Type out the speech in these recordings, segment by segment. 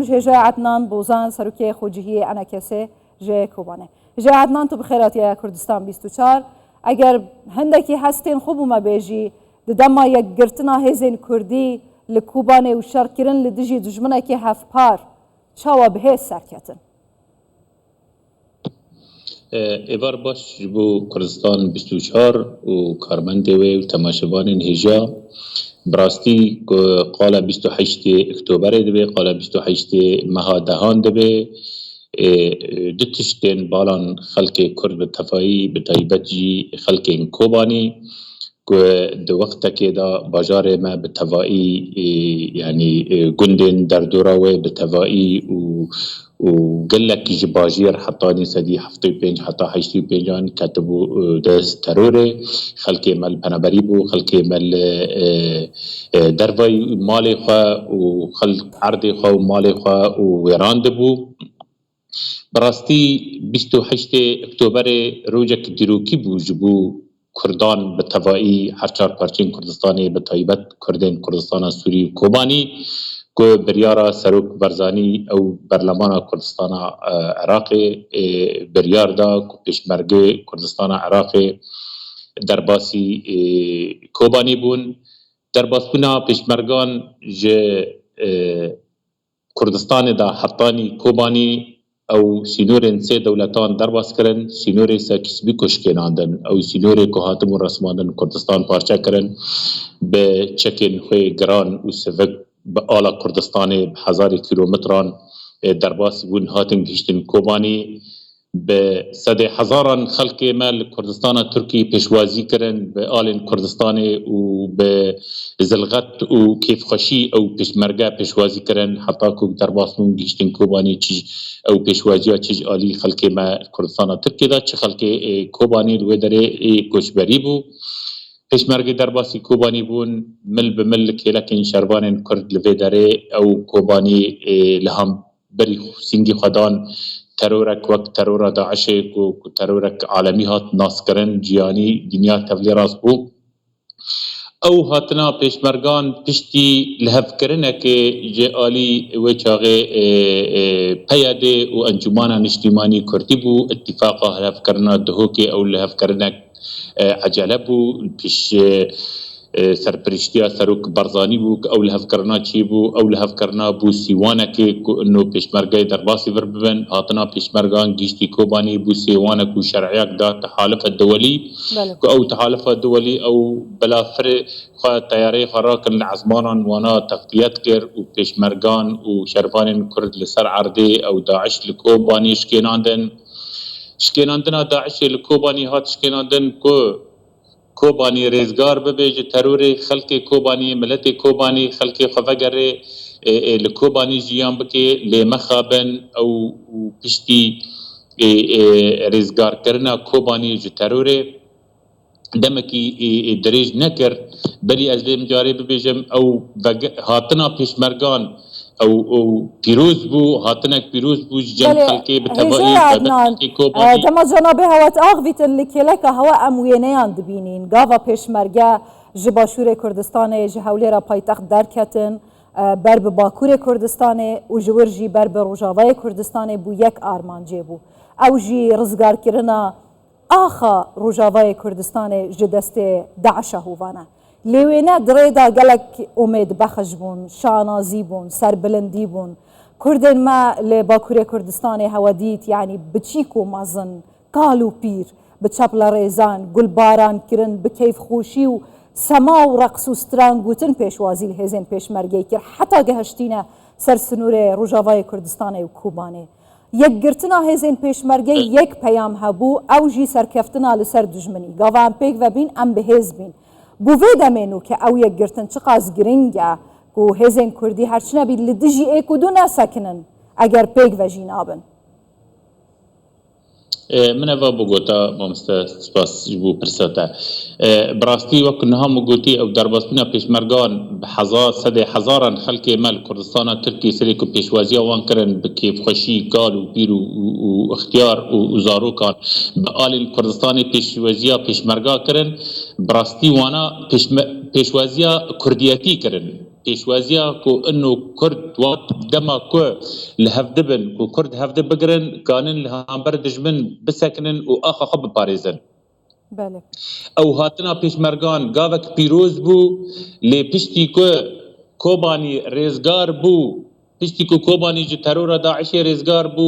جه عدنان بوزان سروکی خوجهی انا کسی جه کوبانه جه عدنان تو بخیرات یا کردستان 24 اگر هندکی هستین خوب ما بیجی دما یک گرتنا هزین کردی لکوبانه و شرکرن لدجی دجمنه که هف پار چاوا به سرکتن ایوار باش بو کردستان 24 و کارمنده و تماشبان هجا براستی قال 28 اکتبر دبی قال 28 ماه دهان دبی دو تشتین بالان خلق کرد تفایی بتایبت جی خلق کوبانی که دو وقت که دا باجار ما بتوایی یعنی گندن در دوراوه بتوایی و قلك يجي باجير حطاني سدي حفتي بينج حتى حيشتي بينجان كتبوا داس تروري خلكي مال بنابريبو خلكي مال درفاي مالي خوا وخلق عرضي خوا ومالي خوا ويراندبو براستي 28 اكتوبر روجك ديروكي بوجبو كردان بتوائي هرچار پارچين كردستاني بتايبت كردين كردستان سوري وكوباني که بریارا سروک برزانی او برلمان کردستان عراقی بریار دا که پیشمرگه کردستان عراقی درباسی کوبانی بون درباس بنا پیشمرگان جه کردستان دا حطانی کوبانی او سینور سه دولتان درباس کرن سینور سه کسبی کشکناندن او سینور که هاتم و رسماندن کردستان پارچه کرن به چکن خوی گران و سوک بآلا کردستان بهزار کیلومتران درباسی بون هاتن گشتن کوبانی به صد هزاران خلق مال کردستان ترکی پیشوازی کرن به آل کردستان و به زلغت و کیف خشی او پیشمرگه پیشوازی کرن حتی که درباس بون گشتن کوبانی چیز او پیشوازی ها چیز آلی خلق ما کردستان ترکی دا چه خلق کوبانی روی داره کشبری بو پیشمرگی درباسی کوبانی بون مل به مل که لکن شربان کرد لوی داره او کوبانی لهم بری سنگی خدان ترورک وقت ترور داعش و ترورک عالمی هات ناس کرن جیانی دنیا تولی راست بو او هاتنا پیشمرگان پشتی لحف کرنه که جالی و چاقه پیاده و انجمانا نشتیمانی کردی بو اتفاقا لحف کرنا دهو که او لحف کرنه عجله بو پیش سرپرشتیا سروک برزانی بو او لحف کرنا چی بو او لحف کرنا بو سیوانه که انو پیشمرگای درباسی ور ببن هاتنا پیشمرگان گیشتی کوبانی بو سیوانه کو شرعیک دا تحالف الدولی او تحالف الدولی او بلافر تیاره خراکن عزمانان وانا تغطیت کر و پیشمرگان و شرفان کرد لسر عرده او داعش لکوبانی شکناندن داعش لکوبانی هات شکناندن که کوبانی ریزگار ببیج ترور خلق کوبانی ملت کوبانی خلق خفگر لکوبانی جیان بکه لمخابن او پشتی ریزگار کرنا کوبانی جو ترور دمکی دریج نکر بلی از لیم جاری ببیجم او هاتنا پیشمرگان او پیروز بو هاتنك پیروز بو جن خلقي بتبعي دما جنابه هوات اغفيت اللي كلك هوا اموينيان دبينين غاوا پیشمرگه جباشور کردستان جهولي را پایتخت درکتن بر باکور کردستان و جورجی بر روجاوای کردستان بو یک آرمانجه بو او جی رزگار کرنا آخا روجاوای کردستان جدست داعش هوانه لیوینا دریدا گلک امید بخش بون شانازی بون سربلندی بون کردن ما لباکور کردستان هودیت یعنی بچیکو مازن کالو پیر بچپل ریزان گل باران کرن بکیف خوشی و سما و رقص و سترانگوتن پیشوازی الهزین پیشمرگی کر حتی گهشتینه سر سنور روجاوای کردستان و کوبانه یک گرتنا هزین پیشمرگی یک پیام هبو او جی سرکفتنا لسر دجمنی گاوان پیک و بین ام بهز بین بوفي دمنو كأو يجرتن شقاز جرينجا كو هزين كردي هرشنا بي لدجي ايكو دونا ساكنن اگر بيك وجينابن من افا بوغوتا مامستا سپاس جبو پرساتا براستي وكنها مغوتي او درباستنا پیشمرگان بحزار صد هزاران خلق مال كردستان تركي سريكو پیشوازي وان کرن بكيف خشي قال و بيرو و اختيار و زاروكان بآل الكردستان پیشوازي پیشمرگا کرن براستي وانا پیشوازي كردياتي کرن پیشوازیا کو انو کرد وات دما کو لهفدبن کو کرد هفدب بگرن کانن لهامبر دجمن بسکنن و آخا خب بپاريزن بله او هاتنا پیشمرگان گاوک پیروز بو لی پشتی کو کوبانی ریزگار بو پشتی کو کوبانی جو ترور داعش ریزگار بو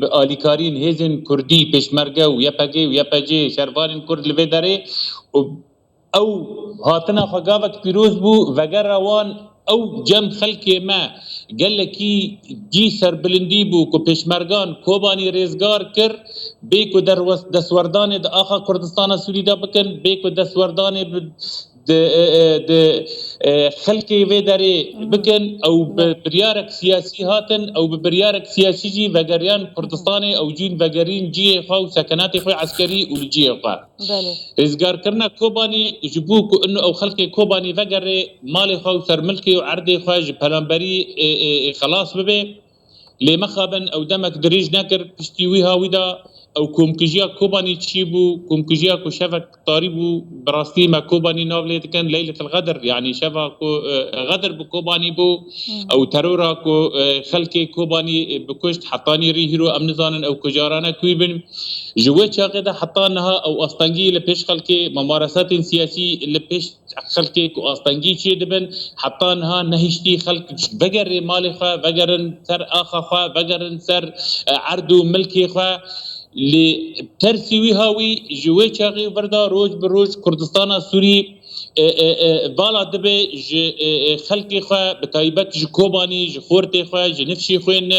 به آلیکارین هیزن کردی پیشمرگه و یپگه و یپجه شروان کرد لوی داره او هاتنا خگاوک پیروز بو وگر روان او جم خلقی ما گلکی جی سر بلندی بو کو پیشمرگان کوبانی ریزگار کر بیکو در دسوردان د آخا کردستان سوری دا بکن بیکو دسوردان د خلقی وی داری بکن او بریارک سیاسی هاتن او بریارک سیاسی جی وگریان کردستان او جین وگرین جی خو سکنات خو عسکری او جی خو ازگار کرنا کوبانی جبو کو انه او خلقی کوبانی وگره مال خو سر ملکی و عرض خو پلانبری خلاص ببه لمخابن او دمك دريج ناكر بشتيوي هاويدا او كومكجيا كوباني تشيبو كومكجيا كو شفك طاريبو براستي ما كوباني نوبليت كان ليله الغدر يعني شفا غدر بكوباني بو او ترورا كو خلكي كوباني بكشت حطاني ريهرو امنزان او كجارانا كويبن جوات شاغده حطانها او اسطنجي لبيش خلكي ممارسات سياسي لبيش خلكي كو اسطنجي تشيدبن حطانها نهشتي خلك بقر مالخه بقرن سر اخخه بقرن سر عردو ملكي خه اللي ترسي هاوي جوات شاغي بردا روج بروج كردستان سوري بالا دبي خلقي خو بتايبت ج كوباني ج خورتي خو ج نفشي خوين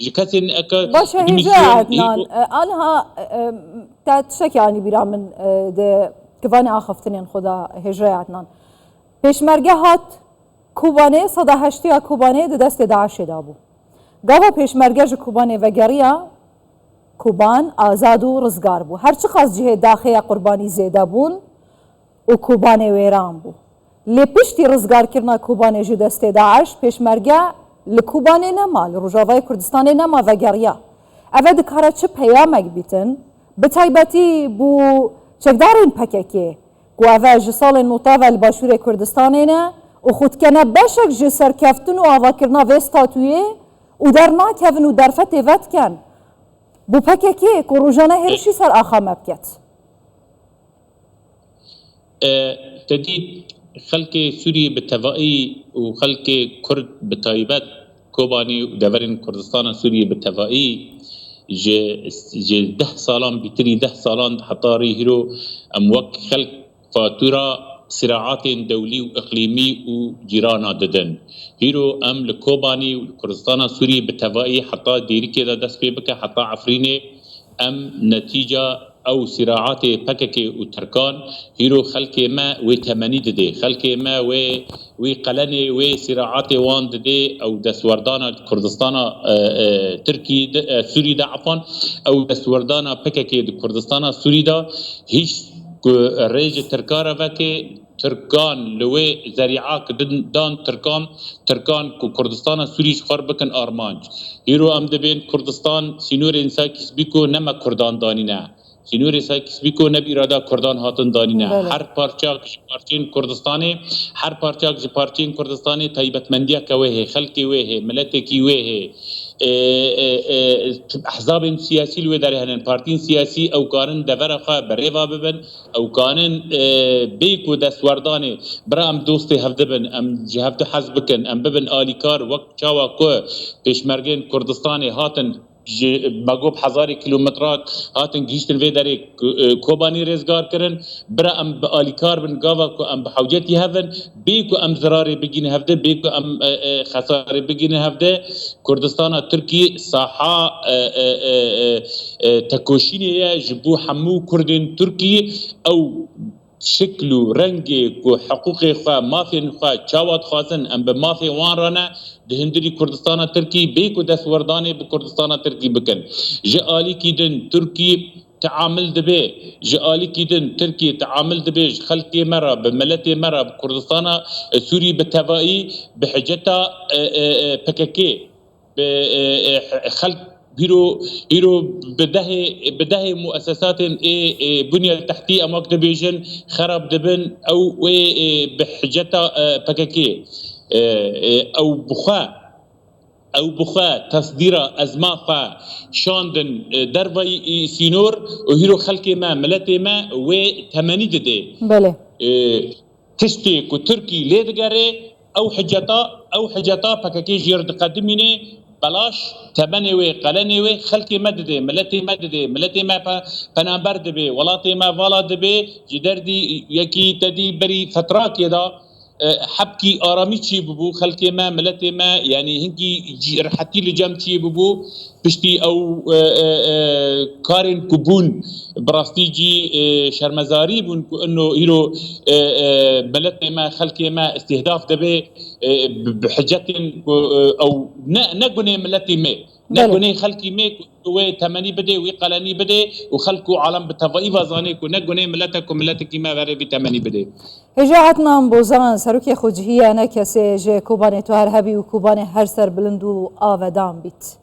ج كسن باشه هجا عدنان انها تشك يعني بيرا من كفاني اخفتنين خدا هجا عدنان پیشمرگه هات کوبانه 180 کوبانه د دست داعش دابو گاوا پیشمرگه ج کوبانه وگریا کوبان آزاد و رزگار بو هرچی خاص جهه داخل قربانی زیده بون و کوبانه ویران بو لپشتی رزگار کرنا کوبانه جی دست داعش پیشمرگه لکوبانه نما لروجاوای کردستان نما وگریا اوه دکاره چه پیامک بیتن بتایبتی بو چکدارین پککی گو اوه جسال نوتا و الباشور کردستان نه و خود کنه بشک جی سرکفتن و آوا کرنا وستاتویه و در ناکفن و در فت وت کن بو پککی که روزانه هرشی سر آخا مبکت تدید خلق سوری بتوایی و خلق کرد بتایبت کوبانی و دورین کردستان سوری بتوایی جه 10 سالان بیتری 10 سالان حطاری هیرو اموک خلق فاتورا صراعات دولي واقليمي وجيرانا ددن هيرو ام لكوباني وكردستان سوري بتوائي حتى ديري كده دس بك حتى عفريني ام نتيجه او صراعات بككي وتركان هيرو خلكي ما وتمني ددي خلكي ما وقلني وصراعات وان ددي او دسوردانا كردستان تركي سوري دا عفوا او دسوردانا بككي كردستان سوري دا هيش ريج تركارا وكي تركان لوي زريعاك دان تركان كردستان سوري خار بكن ارمانج هيرو ام دبين كردستان سينور انسا كسبيكو نما كردان دانينا سينور انسا كسبيكو نبي اراده كردان هاتن دانينا هر پارچاك پارچين كردستاني هر پارچاك پارچين كردستاني تايبت منديا كويه خلقي ويه ملتكي ويه احزاب سياسي لو دارهن بارتين سياسي او كانن دفرخه بريفا ببن او كانن بيكو دسورداني برام دوستي هفدبن ام جهفت حزبكن ام ببن اليكار وقت چاوا کو پشمرگين كردستاني هاتن مگوب 1000 کیلومترات هاتن گیشتن وی داری کوبانی رزگار کرن برا ام آلیکار بن گاوا کو ام بحوجتی هفن بیکو ام زراری بگین هفته بیکو ام خساری بگین هفته کردستان ترکی ساحا تکوشینی جبو حمو کردن ترکی او شكل ورنجي وحقوقي خا مافي خا تشاوات خازن ام بمافي وان رانا دهندري كردستان تركي بيكو دس ورداني بكردستان تركي بكن جالي كيدن تركي تعامل دبي جالي كيدن تركي تعامل دبي خلقي مرة بملتي مرة بكردستان سوري بتوائي بحجتا بككي خلق هيرو بده مؤسسات بنية تحتية اماك دبيجن خرب دبن او بحجتا بككي او بخوا تصدير ازماقا شاندن دربي سينور وهيرو خلقي ما ملتي ما وتماني دي بله تشتي كو تركي ليدغاري او حجتا بكاكي جيرد قدمينه بلاش تبني وي قلني وي خلقي مددي ملتي ما بنامبر دبي ولاتي ما فالا دبي جدردي يكي تدي بري فترات يدا حبكي آرامی چی ببو خلق ما ملت ما يعني هنگی رحتی لجام چی ببو پشتی او کارن کبون براستی جی شرمزاری بون انه هیرو ملت ما خلق ما استهداف دبه بحجت او نگونه ملت ما نگونه خلقی ما و تمنی بده و قلنی بده و خلقو عالم بتوایی وزانه کو نگونه ملتک و ملتکی ما وره بی تمنی بده هجاعتنا بوزان سروکی خوجهیه نکسی جه کوبانه تو هر هبی و کوبانه هر سر بلند و آودان بیت